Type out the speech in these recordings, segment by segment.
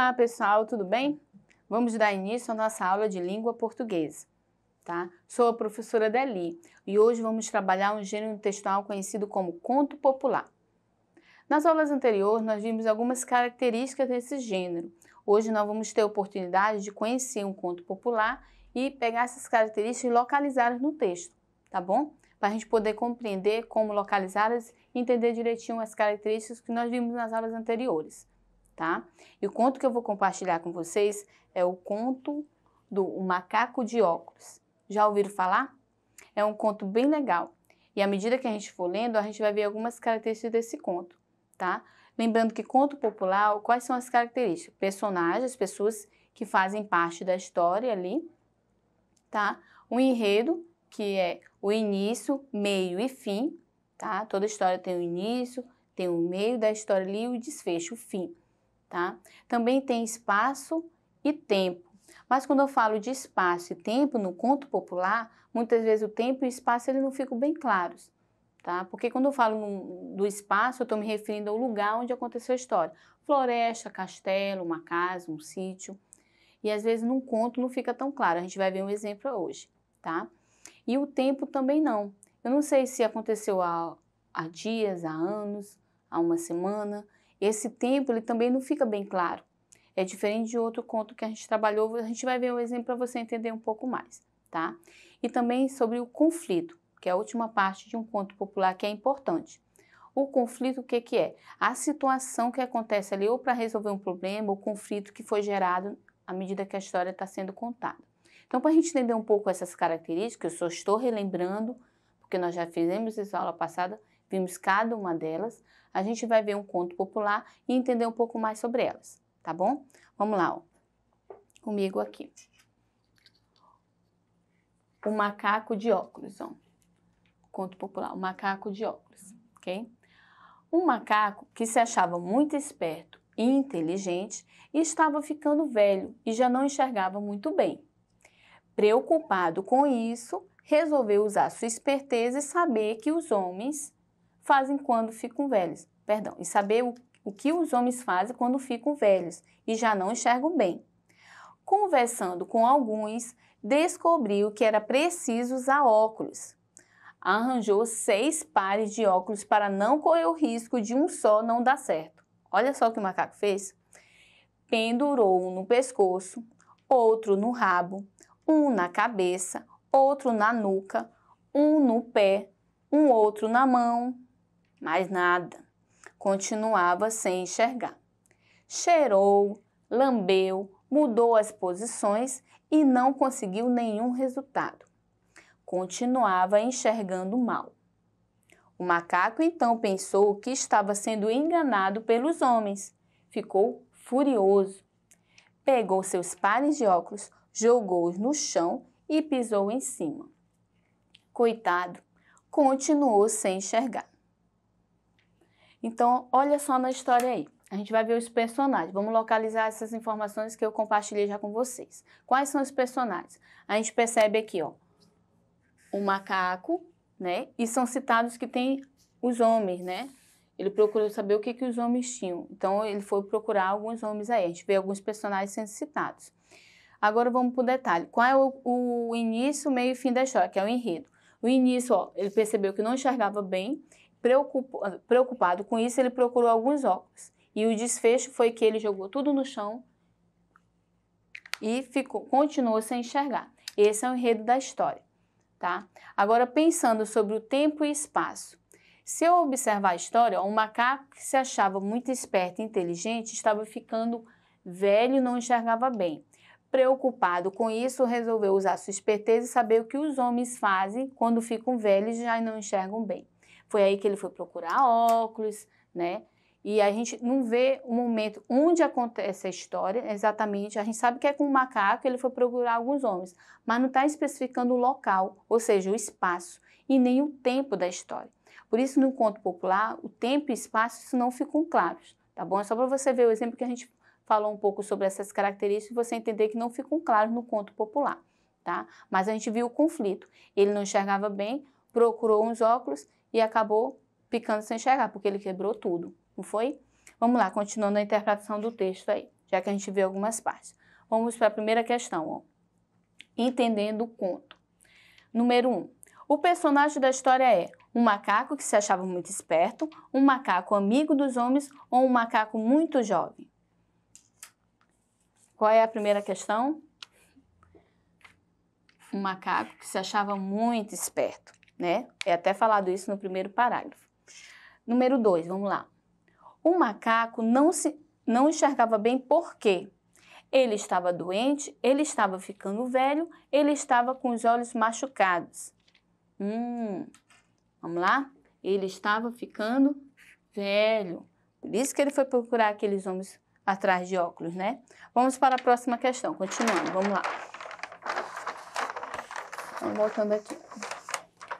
Olá pessoal, tudo bem? Vamos dar início à nossa aula de língua portuguesa, tá? Sou a professora Deli e hoje vamos trabalhar um gênero textual conhecido como conto popular. Nas aulas anteriores nós vimos algumas características desse gênero. Hoje nós vamos ter a oportunidade de conhecer um conto popular e pegar essas características e localizá-las no texto, tá bom? Para a gente poder compreender como localizá-las e entender direitinho as características que nós vimos nas aulas anteriores. Tá? E o conto que eu vou compartilhar com vocês é o conto do O Macaco de Óculos. Já ouviram falar? É um conto bem legal. E à medida que a gente for lendo, a gente vai ver algumas características desse conto, tá? Lembrando que conto popular, quais são as características? Personagens, pessoas que fazem parte da história ali, tá? O enredo, que é o início, meio e fim, tá? Toda história tem o início, tem o meio da história ali e o desfecho, o fim. Tá? Também tem espaço e tempo, mas quando eu falo de espaço e tempo no conto popular, muitas vezes o tempo e o espaço ele não ficam bem claros, tá? Porque quando eu falo do espaço, eu estou me referindo ao lugar onde aconteceu a história. Floresta, castelo, uma casa, um sítio, e às vezes num conto não fica tão claro, a gente vai ver um exemplo hoje, tá? E o tempo também não, eu não sei se aconteceu há dias, há anos, há uma semana. Esse tempo ele também não fica bem claro. É diferente de outro conto que a gente trabalhou, a gente vai ver um exemplo para você entender um pouco mais, tá? E também sobre o conflito, que é a última parte de um conto popular que é importante. O conflito, o que que é? A situação que acontece ali ou para resolver um problema, o conflito que foi gerado à medida que a história está sendo contada. Então, para a gente entender um pouco essas características, eu só estou relembrando, porque nós já fizemos isso na aula passada, vimos cada uma delas, a gente vai ver um conto popular e entender um pouco mais sobre elas, tá bom? Vamos lá, ó. Comigo aqui. O Macaco de Óculos, ó. Conto popular, o Macaco de Óculos, ok? Um macaco que se achava muito esperto e inteligente estava ficando velho e já não enxergava muito bem. Preocupado com isso, resolveu usar sua esperteza e saber que os homens fazem quando ficam velhos. Perdão, e saber o que os homens fazem quando ficam velhos e já não enxergam bem. Conversando com alguns, descobriu que era preciso usar óculos. Arranjou 6 pares de óculos para não correr o risco de um só não dar certo. Olha só o que o macaco fez. Pendurou um no pescoço, outro no rabo, um na cabeça, outro na nuca, um no pé, um outro na mão. Mas nada, continuava sem enxergar. Cheirou, lambeu, mudou as posições e não conseguiu nenhum resultado. Continuava enxergando mal. O macaco então pensou que estava sendo enganado pelos homens. Ficou furioso. Pegou seus pares de óculos, jogou-os no chão e pisou em cima. Coitado, continuou sem enxergar. Então, olha só na história aí. A gente vai ver os personagens. Vamos localizar essas informações que eu compartilhei já com vocês. Quais são os personagens? A gente percebe aqui, ó, o macaco, né? E são citados que tem os homens, né? Ele procurou saber o que que os homens tinham. Então, ele foi procurar alguns homens aí. A gente vê alguns personagens sendo citados. Agora, vamos para o detalhe. Qual é o início, meio e fim da história, que é o enredo? O início, ó, ele percebeu que não enxergava bem. Preocupado com isso, ele procurou alguns óculos. E o desfecho foi que ele jogou tudo no chão e continuou sem enxergar. Esse é o enredo da história, tá? Agora, pensando sobre o tempo e espaço. Se eu observar a história, um macaco que se achava muito esperto e inteligente estava ficando velho e não enxergava bem. Preocupado com isso, resolveu usar sua esperteza e saber o que os homens fazem quando ficam velhos e já não enxergam bem. Foi aí que ele foi procurar óculos, né? E a gente não vê o momento onde acontece a história exatamente. A gente sabe que é com o macaco, ele foi procurar alguns homens, mas não está especificando o local, ou seja, o espaço, e nem o tempo da história. Por isso, no conto popular, o tempo e espaço isso não ficam claros, tá bom? É só para você ver o exemplo que a gente falou um pouco sobre essas características e você entender que não ficam claros no conto popular, tá? Mas a gente viu o conflito. Ele não enxergava bem, procurou uns óculos e acabou ficando sem enxergar, porque ele quebrou tudo, não foi? Vamos lá, continuando a interpretação do texto aí. já que a gente vê algumas partes. Vamos para a primeira questão, ó. Entendendo o conto. Número 1. O personagem da história é um macaco que se achava muito esperto, um macaco amigo dos homens ou um macaco muito jovem? Qual é a primeira questão? Um macaco que se achava muito esperto, né? É até falado isso no primeiro parágrafo. Número 2, vamos lá. O macaco não enxergava bem por quê? Ele estava doente, ele estava ficando velho, ele estava com os olhos machucados. Vamos lá? Ele estava ficando velho. Por isso que ele foi procurar aqueles homens atrás de óculos, né? Vamos para a próxima questão. Continuando, vamos lá. Vamos voltando aqui.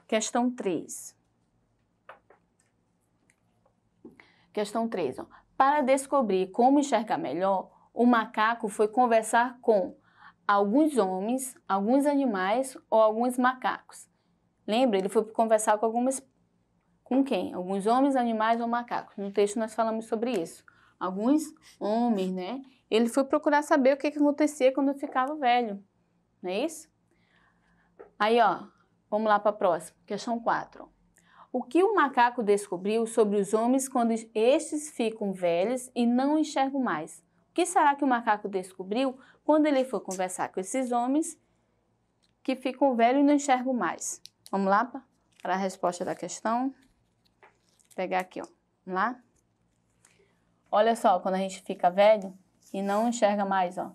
Questão 3. Questão 3. Ó. Para descobrir como enxergar melhor, o macaco foi conversar com alguns homens, alguns animais ou alguns macacos. Lembra? Ele foi conversar com Com quem? Alguns homens, animais ou macacos. No texto nós falamos sobre isso. Alguns homens, né? Ele foi procurar saber o que acontecia quando ficava velho. Não é isso? Aí, ó, vamos lá para a próxima. Questão 4. O que o macaco descobriu sobre os homens quando estes ficam velhos e não enxergam mais? O que será que o macaco descobriu quando ele foi conversar com esses homens que ficam velhos e não enxergam mais? Vamos lá para a resposta da questão. Vou pegar aqui, ó. Vamos lá? Olha só, quando a gente fica velho e não enxerga mais, ó.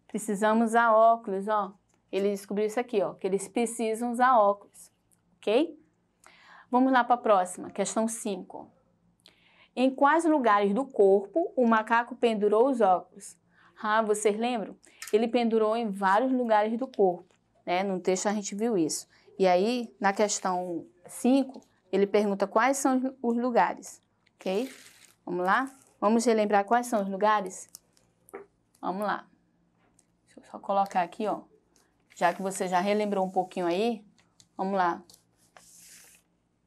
Precisamos usar óculos, ó. Ele descobriu isso aqui, ó, que eles precisam usar óculos, ok? Vamos lá para a próxima, questão 5. Em quais lugares do corpo o macaco pendurou os óculos? Vocês lembram? Ele pendurou em vários lugares do corpo, né? No texto a gente viu isso. E aí, na questão 5, ele pergunta quais são os lugares, ok? Vamos lá? Vamos relembrar quais são os lugares? Vamos lá. Deixa eu só colocar aqui, ó. Já que você já relembrou um pouquinho aí, vamos lá.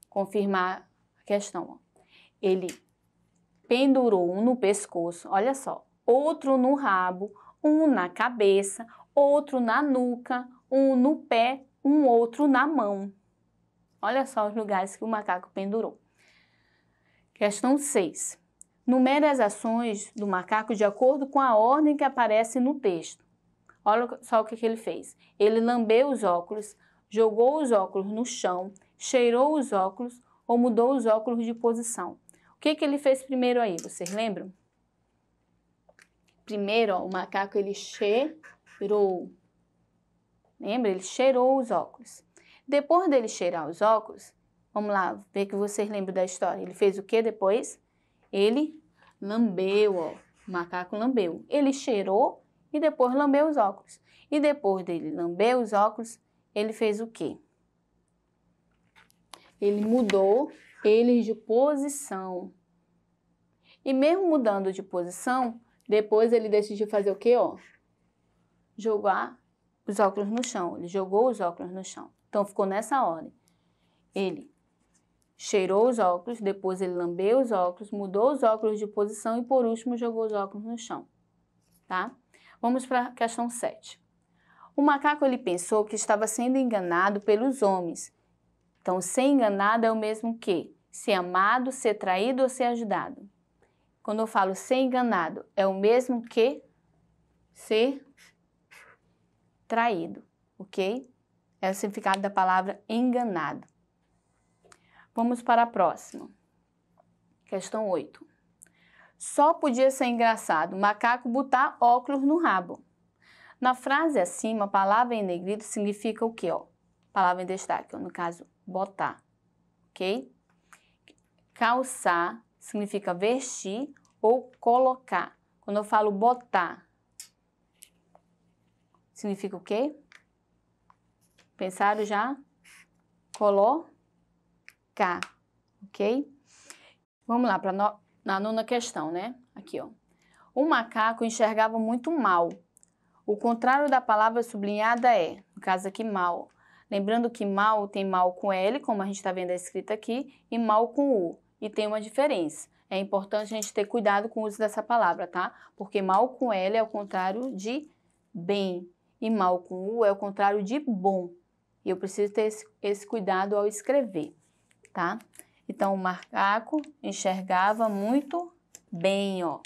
Confirmar a questão, ó. Ele pendurou um no pescoço, olha só. Outro no rabo, um na cabeça, outro na nuca, um no pé, um outro na mão. Olha só os lugares que o macaco pendurou. Questão 6. Numere as ações do macaco de acordo com a ordem que aparece no texto. Olha só o que ele fez. Ele lambeu os óculos, jogou os óculos no chão, cheirou os óculos ou mudou os óculos de posição. O que ele fez primeiro aí? Vocês lembram? Primeiro, ó, o macaco ele cheirou. Lembra? Ele cheirou os óculos. Depois dele cheirar os óculos, vamos lá, ver que vocês lembram da história. Ele fez o que depois? Ele lambeu, ó. O macaco lambeu. Ele cheirou e depois lambeu os óculos. E depois dele lamber os óculos, ele fez o quê? Ele mudou eles de posição. E mesmo mudando de posição, depois ele decidiu fazer o quê, ó? Jogar os óculos no chão. Ele jogou os óculos no chão. Então, ficou nessa ordem. Ele cheirou os óculos, depois ele lambeu os óculos, mudou os óculos de posição e, por último, jogou os óculos no chão. Tá? Vamos para a questão 7. O macaco, ele pensou que estava sendo enganado pelos homens. Então, ser enganado é o mesmo que ser amado, ser traído ou ser ajudado. Quando eu falo ser enganado, é o mesmo que ser traído, ok? É o significado da palavra enganado. Vamos para a próxima. Questão 8. Só podia ser engraçado o macaco botar óculos no rabo. Na frase acima, a palavra em negrito significa o quê, ó? Palavra em destaque, ó, no caso, botar, ok? Calçar significa vestir ou colocar. Quando eu falo botar, significa o quê? Pensaram já? Colocar, ok? Vamos lá para na nona questão, né? Aqui, ó. O macaco enxergava muito mal. O contrário da palavra sublinhada é, no caso aqui, mal. Lembrando que mal tem mal com L, como a gente está vendo a escrita aqui, e mal com U. E tem uma diferença. é importante a gente ter cuidado com o uso dessa palavra, tá? Porque mal com L é o contrário de bem e mal com U é o contrário de bom. E eu preciso ter esse cuidado ao escrever, tá? Então, o macaco enxergava muito bem, ó.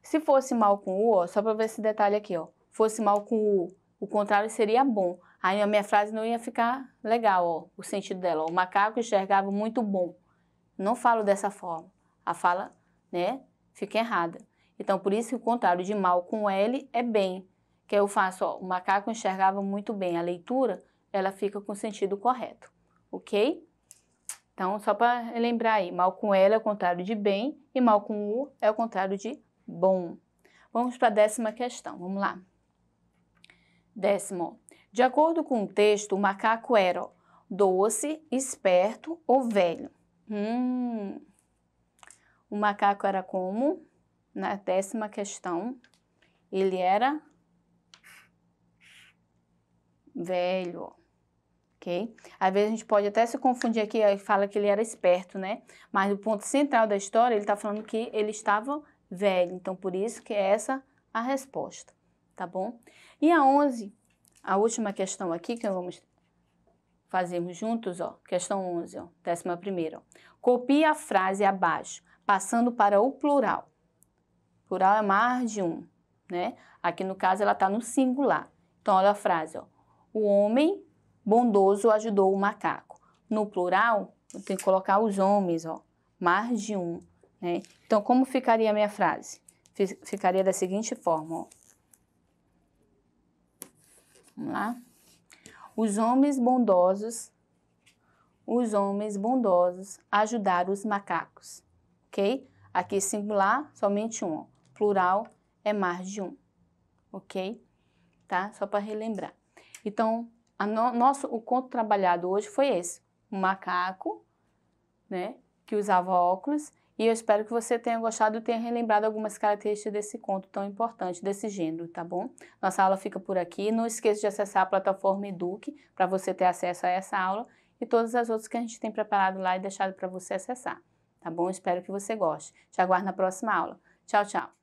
Se fosse mal com U, ó, só para ver esse detalhe aqui, ó. Fosse mal com U, o contrário seria bom. Aí a minha frase não ia ficar legal, ó, o sentido dela. Ó, o macaco enxergava muito bom. Não falo dessa forma. A fala, né, fica errada. Então, por isso que o contrário de mal com L é bem. Que eu faço, ó, o macaco enxergava muito bem. A leitura, ela fica com o sentido correto, ok? Então, só para lembrar aí, mal com L é o contrário de bem e mal com U é o contrário de bom. Vamos para a 10ª questão, vamos lá. 10º. De acordo com o texto, o macaco era doce, esperto ou velho? O macaco era como? Na 10ª questão, ele era velho, ok? Às vezes a gente pode até se confundir aqui, aí fala que ele era esperto, né? Mas o ponto central da história, ele está falando que ele estava velho, então por isso que é essa a resposta, tá bom? E a 11, a última questão aqui que vamos fazermos juntos, ó, questão 11, ó, 11ª, ó. Copie a frase abaixo, passando para o plural. Plural é mais de um, né? Aqui no caso ela está no singular. Então olha a frase, ó. O homem bondoso ajudou o macaco. No plural, eu tenho que colocar os homens, ó, mais de um, né? Então como ficaria a minha frase? Ficaria da seguinte forma, ó. Vamos lá. Os homens bondosos ajudaram os macacos, ok? Aqui singular, somente um, ó. Plural é mais de um, ok? Tá? Só para relembrar. Então, o conto trabalhado hoje foi esse, um macaco, né, que usava óculos, e eu espero que você tenha gostado e tenha relembrado algumas características desse conto tão importante, desse gênero, tá bom? Nossa aula fica por aqui, não esqueça de acessar a plataforma Eduque para você ter acesso a essa aula e todas as outras que a gente tem preparado lá e deixado para você acessar, tá bom? Espero que você goste. Te aguardo na próxima aula. Tchau, tchau!